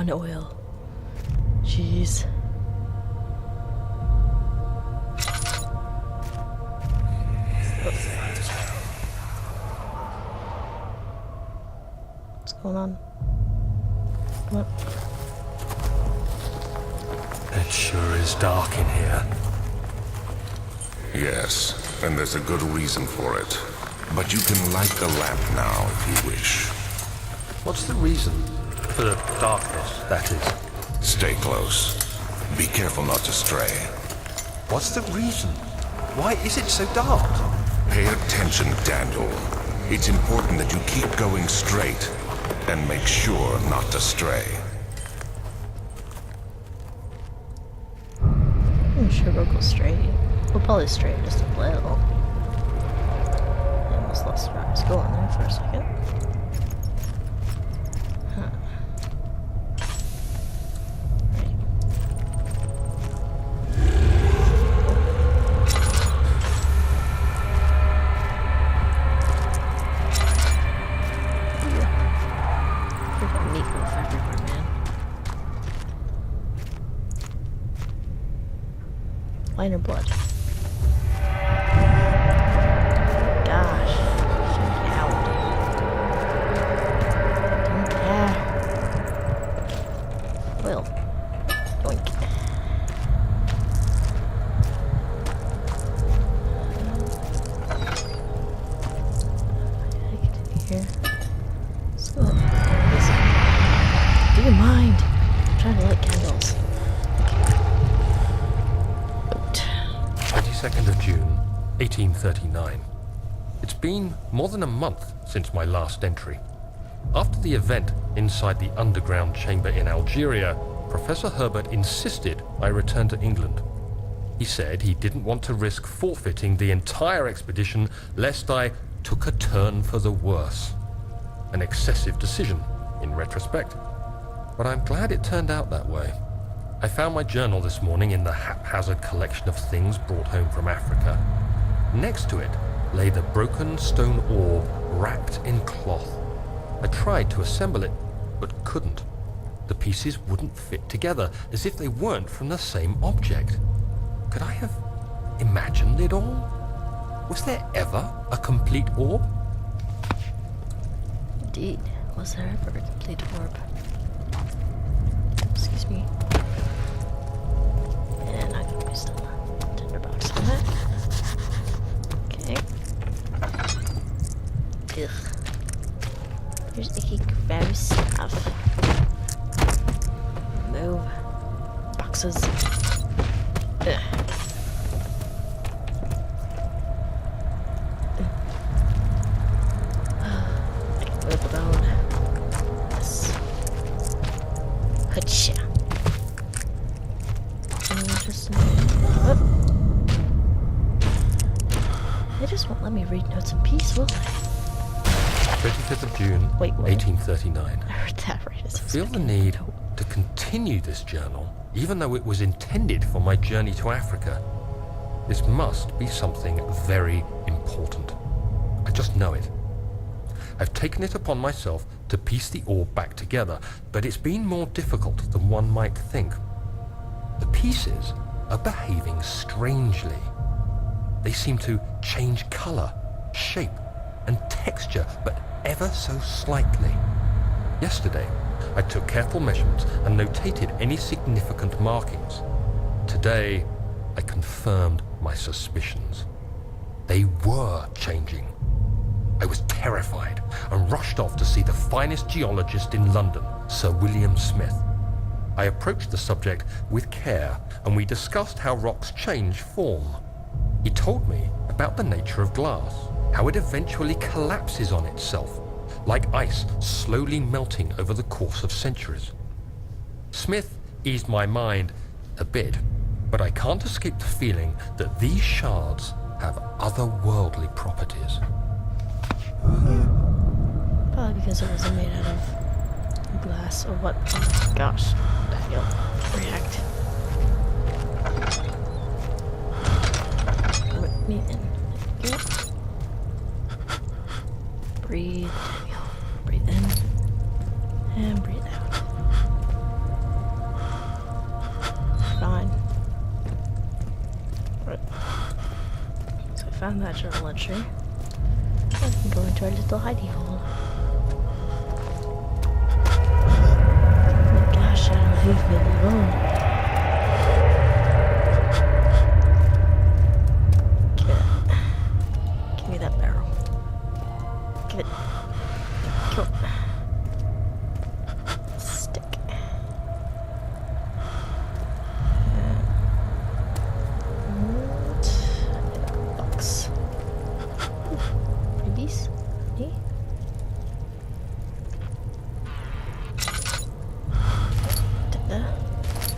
one oil. Jeez. What's going on? What? It sure is dark in here. Yes, and there's a good reason for it. But you can light the lamp now if you wish. What's the reason? For the darkness, that is. Stay close. Be careful not to stray. What's the reason? Why is it so dark? Pay attention, Daniel. It's important that you keep going straight and make sure not to stray. I'm sure we'll go straight. We'll probably stray just a little. I almost lost where I was going there for a second. Huh. Right. Freaking meatloaf everywhere, man. Minor blood. Gosh. Out. Don't care. Well. Doink. I get in here. Let's go. Listen. Do you mind? I'm trying to light candles. 22nd of June, 1839. It's been more than a month since my last entry. After the event inside the underground chamber in Algeria, Professor Herbert insisted I return to England. He said he didn't want to risk forfeiting the entire expedition lest I took a turn for the worse. An excessive decision, in retrospect. But I'm glad it turned out that way. I found my journal this morning in the haphazard collection of things brought home from Africa. Next to it lay the broken stone orb wrapped in cloth. I tried to assemble it, but couldn't. The pieces wouldn't fit together, as if they weren't from the same object. Could I have imagined it all? Was there ever a complete orb? Indeed, was there ever a complete orb? Excuse me. And I'm gonna use the tinderbox on that. Okay. Ugh. Here's icky gross stuff. Move. Boxes. Ugh. I can move the bone. Yes. Hutcha. What? They just won't let me read notes in peace, will they? 25th of June, Wait, what? 1839. I heard that right. I feel the need to continue this journal, even though it was intended for my journey to Africa. This must be something very important. I just know it. I've taken it upon myself to piece the orb back together, but it's been more difficult than one might think. The pieces are behaving strangely. They seem to change color, shape, and texture, but ever so slightly. Yesterday, I took careful measurements and notated any significant markings. Today, I confirmed my suspicions. They were changing. I was terrified and rushed off to see the finest geologist in London, Sir William Smith. I approached the subject with care, and we discussed how rocks change form. He told me about the nature of glass, how it eventually collapses on itself, like ice slowly melting over the course of centuries. Smith eased my mind a bit, but I can't escape the feeling that these shards have otherworldly properties. Probably because it wasn't made out of glass or what? Oh my gosh. Daniel, react. Put me in. Yep. Breathe, Daniel. Breathe in. And breathe out. found that journal entry. I can go into our little hidey hole. Oh my gosh, Shadow, leave me alone. Give me that barrel. Give it. Kill it. Stick. And box. Babies? Me?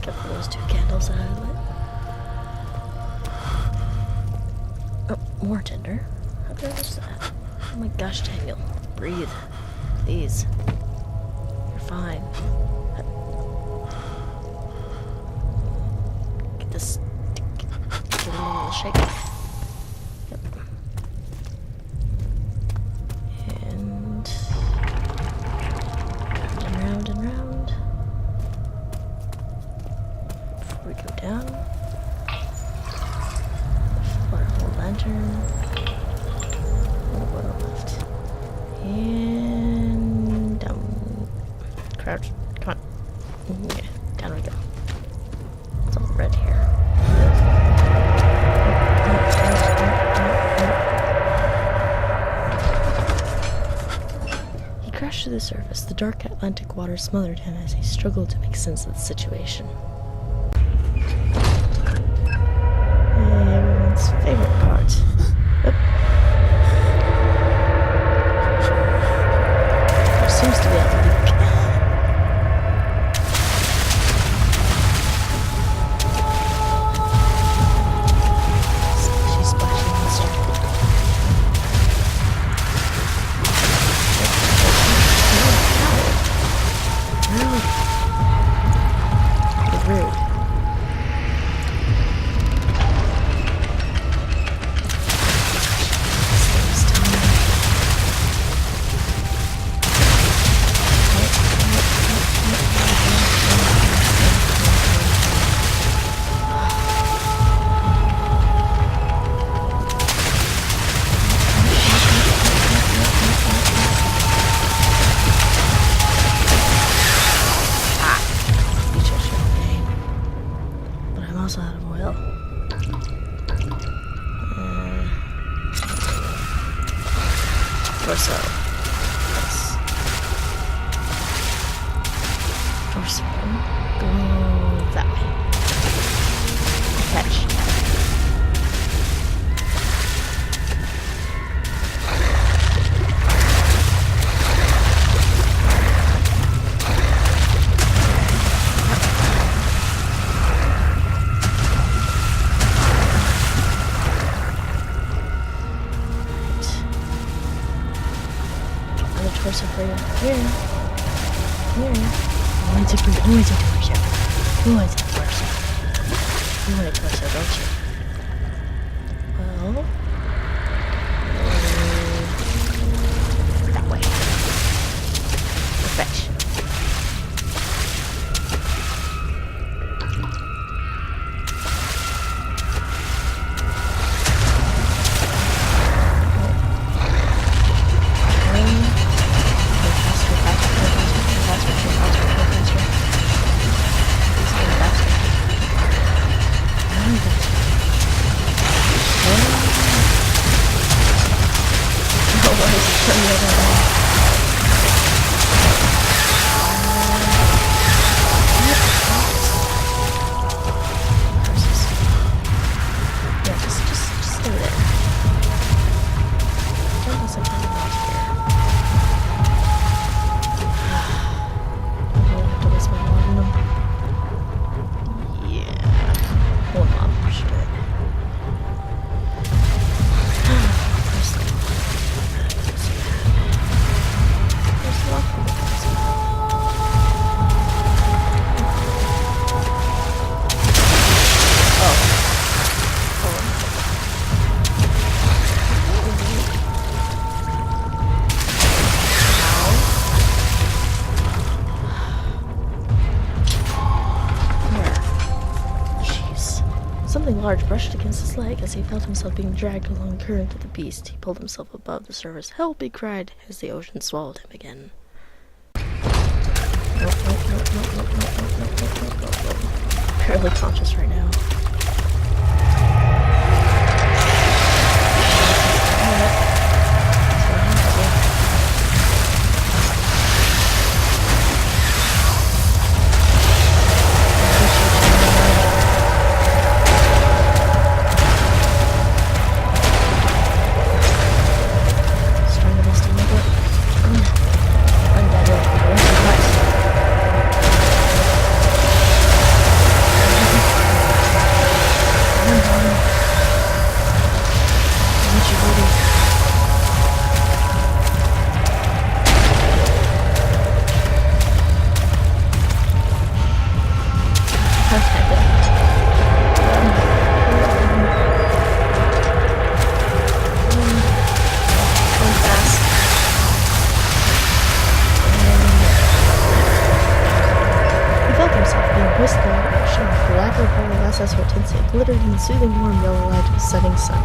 Got those 2 candles that I lit. Oh, more tinder. How did I miss that? Oh my gosh, Daniel. Breathe. Please. You're fine. Get this. Give it a little shake. Yep. And round and round. Before we go down. Fill our whole lantern. What left? And down. Crouch. Come on. Yeah, down we go. It's all red here. He crashed to the surface. The dark Atlantic water smothered him as he struggled to make sense of the situation. Everyone's favorite part. Oop. There seems to be a leak. She's splashing monster. Rude. Rude. Also out of oil. Torso. Yes. Torso. Go that way. Catch. Torso for you. Here. Here. You want to do torso. You want to torso. You want a torso, don't you? Well. That way. Perfection. large brushed against his leg as he felt himself being dragged along the current of the beast. He pulled himself above the surface. "Help!" he cried as the ocean swallowed him again. Nope. Barely conscious right now. Glittered in the soothing warm yellow light of the setting sun.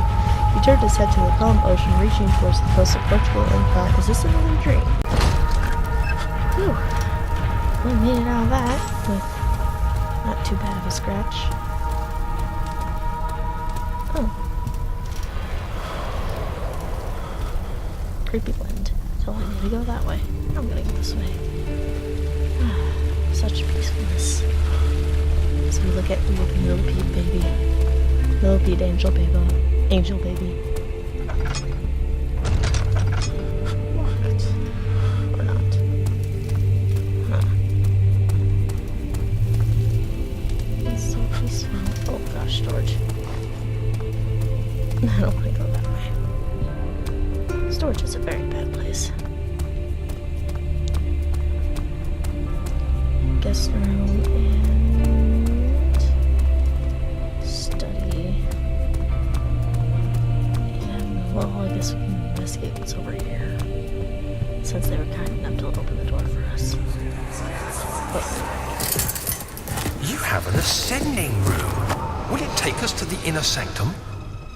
He turned his head to the calm ocean, reaching towards the coast of Portugal, and thought, "Is this another dream?" Whew. Well, I made it out of that with not too bad of a scratch. Oh. Creepy wind telling me to go that way. I'm gonna go this way. Such peacefulness. So we look at Millipede baby. Millipede angel baby. Angel baby. What? Or not. Huh. It's so peaceful. Oh gosh, storage. I don't want to go that way. Storage is a very bad place. Guest room and well, I guess we can investigate what's over here, since they were kind enough to open the door for us. Oh. You have an ascending room. Will it take us to the inner sanctum?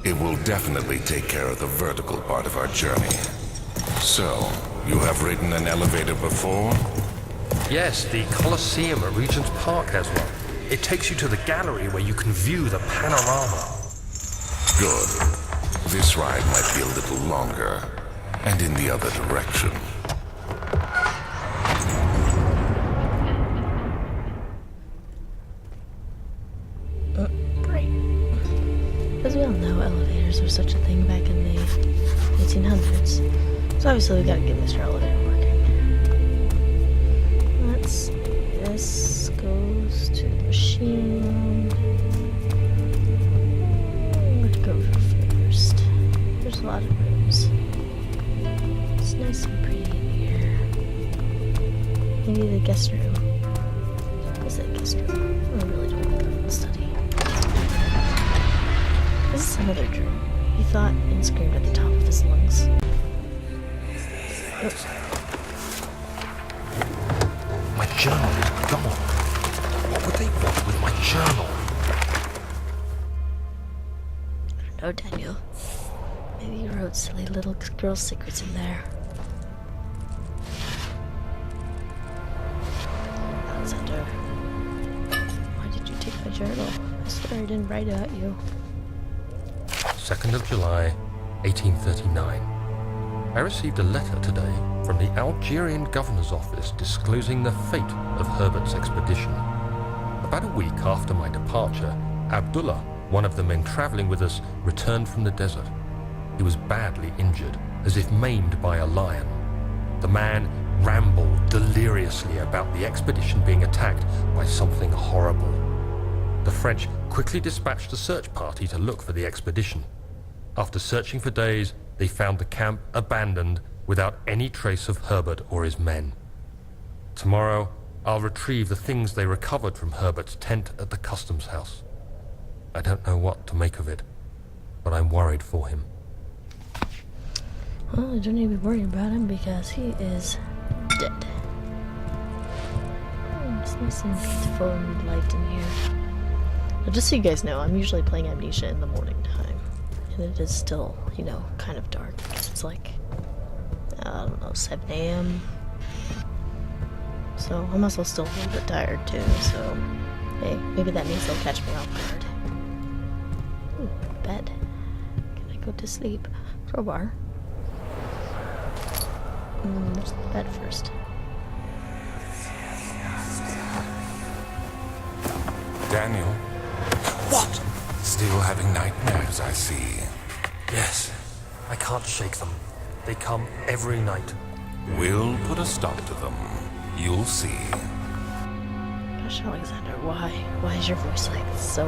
It will definitely take care of the vertical part of our journey. So, you have ridden an elevator before? Yes, the Colosseum at Regent's Park has one. It takes you to the gallery where you can view the panorama. Good. This ride might be a little longer, and in the other direction. Great. As we all know, elevators were such a thing back in the 1800s. So obviously we gotta get Mr. Elevator working. Let's see. This goes to the machine. Let's go first. There's a lot of rooms. It's nice and pretty in here. Maybe the guest room. Is that guest room? I really don't want to go in the study. This is another dream. He thought and screamed at the top of his lungs. Oops. My journal is gone. What would they want with my journal? I don't know, Daniel. Maybe you wrote silly little girl secrets in there. Alexander, why did you take my journal? I swear I didn't write about you. 2nd of July, 1839. I received a letter today from the Algerian governor's office disclosing the fate of Herbert's expedition. About a week after my departure, Abdullah, one of the men traveling with us, returned from the desert. He was badly injured, as if maimed by a lion. The man rambled deliriously about the expedition being attacked by something horrible. The French quickly dispatched a search party to look for the expedition. After searching for days, they found the camp abandoned without any trace of Herbert or his men. Tomorrow, I'll retrieve the things they recovered from Herbert's tent at the customs house. I don't know what to make of it, but I'm worried for him. Well, I don't need to be worried about him because he is dead. It's nice and peaceful and light in here. But just so you guys know, I'm usually playing Amnesia in the morning time. And it is still, you know, kind of dark. It's like, I don't know, 7 a.m. So I'm also still a little bit tired too, so hey, maybe that means they'll catch me off guard. Ooh, bed. Can I go to sleep? Crowbar. Where's the bed first? Daniel? What? Still having nightmares, I see. Yes. I can't shake them. They come every night. We'll put a stop to them. You'll see. Gosh, Alexander, why? Why is your voice like so...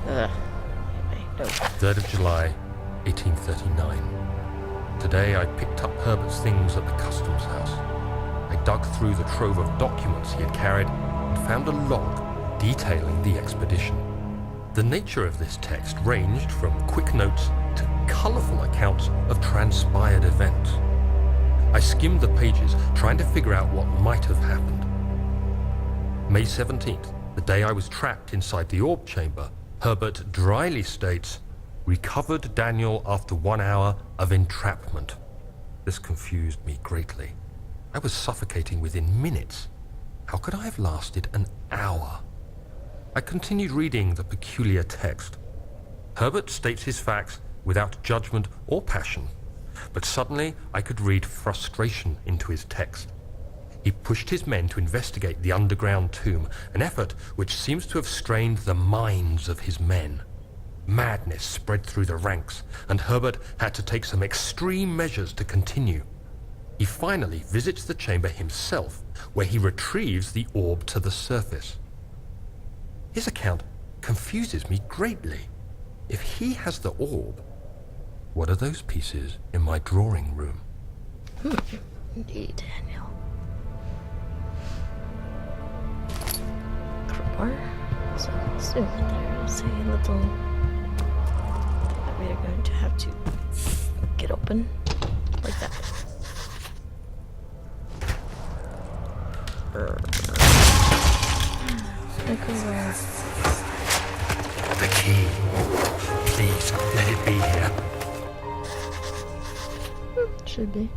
Anyway, no. 3rd of July, 1839. Today I picked up Herbert's things at the customs house. I dug through the trove of documents he had carried and found a log detailing the expedition. The nature of this text ranged from quick notes to colourful accounts of transpired events. I skimmed the pages, trying to figure out what might have happened. May 17th, the day I was trapped inside the orb chamber, Herbert dryly states, "Recovered Daniel after 1 hour of entrapment." This confused me greatly. I was suffocating within minutes. How could I have lasted an hour? I continued reading the peculiar text. Herbert states his facts without judgment or passion, but suddenly I could read frustration into his text. He pushed his men to investigate the underground tomb, an effort which seems to have strained the minds of his men. Madness spread through the ranks, and Herbert had to take some extreme measures to continue. He finally visits the chamber himself, where he retrieves the orb to the surface. His account confuses me greatly. If he has the orb, what are those pieces in my drawing room? Indeed, Daniel. Crowbar. So I'll assume that there is a little thing that we are going to have to get open like that. Crowbar. The key. Please, let it be here. Should be.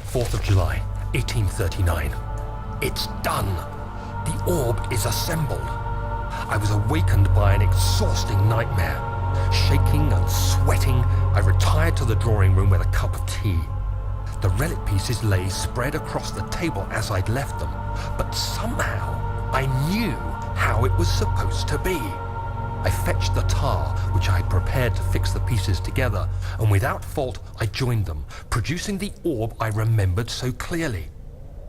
Fourth of July, 1839. It's done. The orb is assembled. I was awakened by an exhausting nightmare. Shaking and sweating, I retired to the drawing room with a cup of tea. The relic pieces lay spread across the table as I'd left them, but somehow I knew how it was supposed to be. I fetched the tar, which I had prepared to fix the pieces together, and without fault I joined them, producing the orb I remembered so clearly.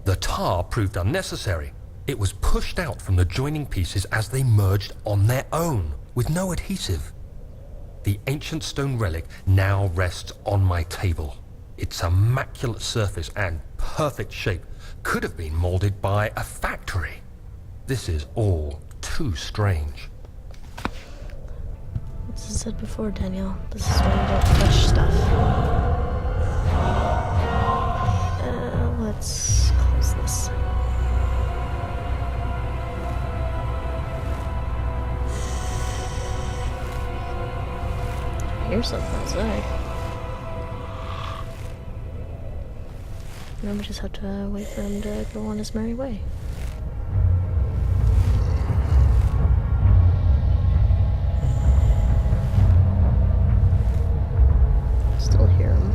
The tar proved unnecessary. It was pushed out from the joining pieces as they merged on their own, with no adhesive. The ancient stone relic now rests on my table. Its immaculate surface and perfect shape could have been molded by a factory. This is all too strange. As I said before, Daniel, this is why you don't touch stuff. Let's close this. I hear something outside. Now we just have to wait for him to go on his merry way. Still hear him.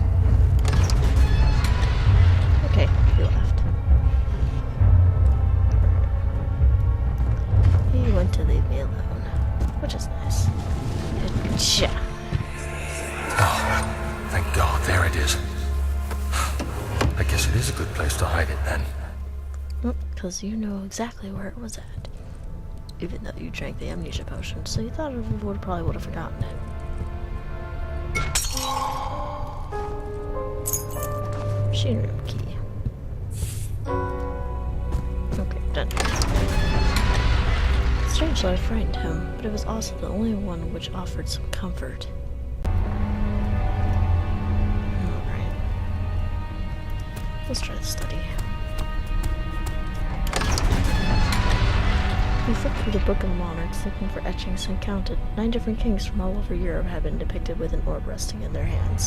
Okay, he left. He went to leave me alone, which is nice. Gotcha. Oh, thank God, there it is. I guess it is a good place to hide it then. Because you know exactly where it was at. Even though you drank the amnesia potion, so you thought probably would have forgotten it. Machine room key. Okay, done. Strange that I frightened him, but it was also the only one which offered some comfort. Alright. Let's try the study. We flipped through the Book of Monarchs looking for etchings and counted. 9 different kings from all over Europe had been depicted with an orb resting in their hands.